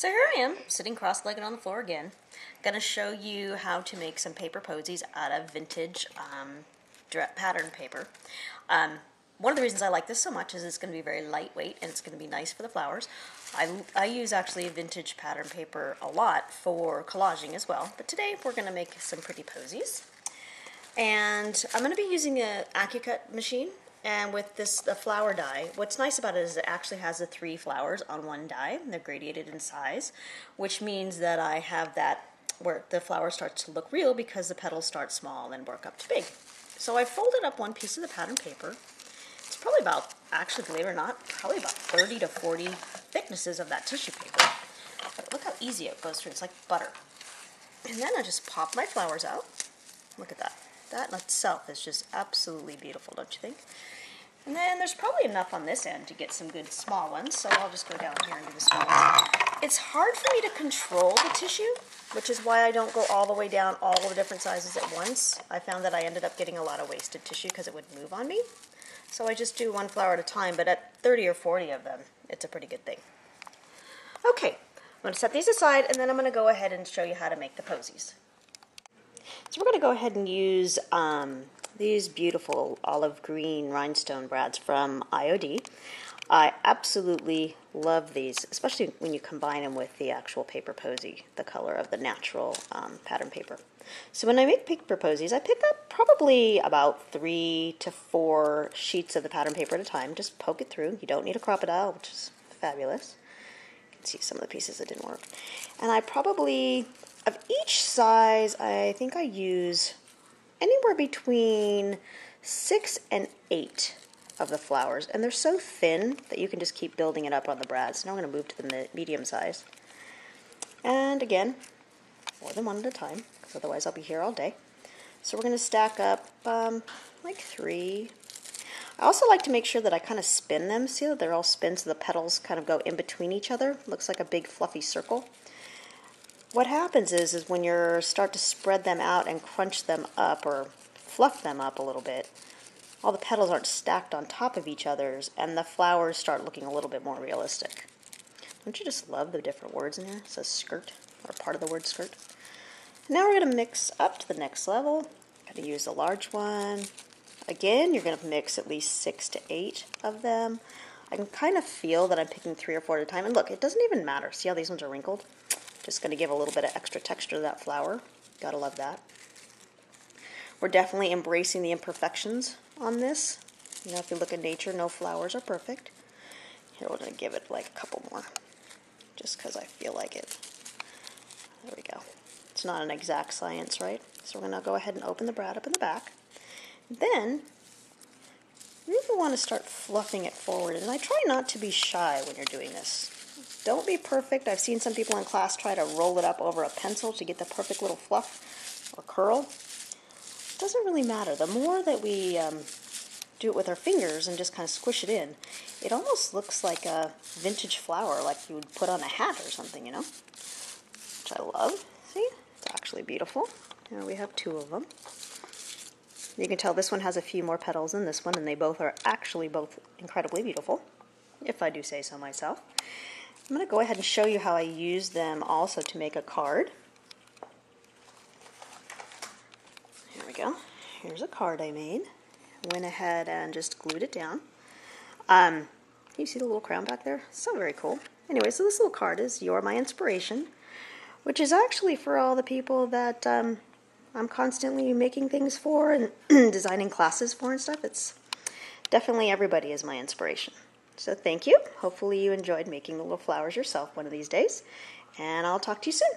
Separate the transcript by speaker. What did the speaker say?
Speaker 1: So here I am, sitting cross-legged on the floor again. Going to show you how to make some paper posies out of vintage pattern paper. One of the reasons I like this so much is it's going to be very lightweight and it's going to be nice for the flowers. I use actually vintage pattern paper a lot for collaging as well, but today we're going to make some pretty posies. And I'm going to be using an AccuCut machine, and with the flower die. What's nice about it is it actually has the 3 flowers on one die. They're gradated in size, which means that I have that where the flower starts to look real because the petals start small and work up to big. So I folded up one piece of the pattern paper. It's probably about, actually believe it or not, probably about 30 to 40 thicknesses of that tissue paper. But look how easy it goes through. It's like butter. And then I just pop my flowers out. Look at that. That in itself is just absolutely beautiful, don't you think? And then there's probably enough on this end to get some good small ones, so I'll just go down here and do the small ones. It's hard for me to control the tissue, which is why I don't go all the way down all the different sizes at once. I found that I ended up getting a lot of wasted tissue because it would move on me. So I just do one flower at a time, but at 30 or 40 of them, it's a pretty good thing. Okay, I'm going to set these aside, and then I'm going to go ahead and show you how to make the posies. So we're going to go ahead and use these beautiful olive green rhinestone brads from IOD. I absolutely love these, especially when you combine them with the actual paper posy, the color of the natural pattern paper. So when I make paper posies, I pick up probably about 3 to 4 sheets of the pattern paper at a time. Just poke it through. You don't need a crocodile, which is fabulous. You can see some of the pieces that didn't work. And I probably, of each size, I think I use anywhere between 6 and 8 of the flowers. And they're so thin that you can just keep building it up on the brads. Now I'm going to move to the medium size. And again, more than one at a time, because otherwise I'll be here all day. So we're going to stack up like 3. I also like to make sure that I kind of spin them. See that they're all spin so the petals kind of go in between each other. Looks like a big fluffy circle. What happens is when you start to spread them out and crunch them up or fluff them up a little bit, all the petals aren't stacked on top of each other's and the flowers start looking a little bit more realistic. Don't you just love the different words in here? It says skirt, or part of the word skirt. Now we're going to mix up to the next level. Going to use the large one. Again, you're going to mix at least 6 to 8 of them. I can kind of feel that I'm picking 3 or 4 at a time. And look, it doesn't even matter. See how these ones are wrinkled? Just going to give a little bit of extra texture to that flower. Gotta love that. We're definitely embracing the imperfections on this. You know, if you look at nature, no flowers are perfect. Here, we're going to give it like a couple more, just because I feel like it. There we go. It's not an exact science, right? So we're going to go ahead and open the brad up in the back. Then, you really want to start fluffing it forward. And I try not to be shy when you're doing this. Don't be perfect. I've seen some people in class try to roll it up over a pencil to get the perfect little fluff or curl. It doesn't really matter. The more that we do it with our fingers and just kind of squish it in, it almost looks like a vintage flower, like you would put on a hat or something, you know, which I love. See? It's actually beautiful. Here we have 2 of them. You can tell this one has a few more petals than this one, and they both are actually both incredibly beautiful, if I do say so myself. I'm going to go ahead and show you how I use them also to make a card. Here we go. Here's a card I made. Went ahead and just glued it down. You see the little crown back there? So very cool. Anyway, so this little card is You're My Inspiration, which is actually for all the people that I'm constantly making things for and designing classes for and stuff. It's definitely everybody is my inspiration. So thank you. Hopefully you enjoyed making the little flowers yourself one of these days. And I'll talk to you soon.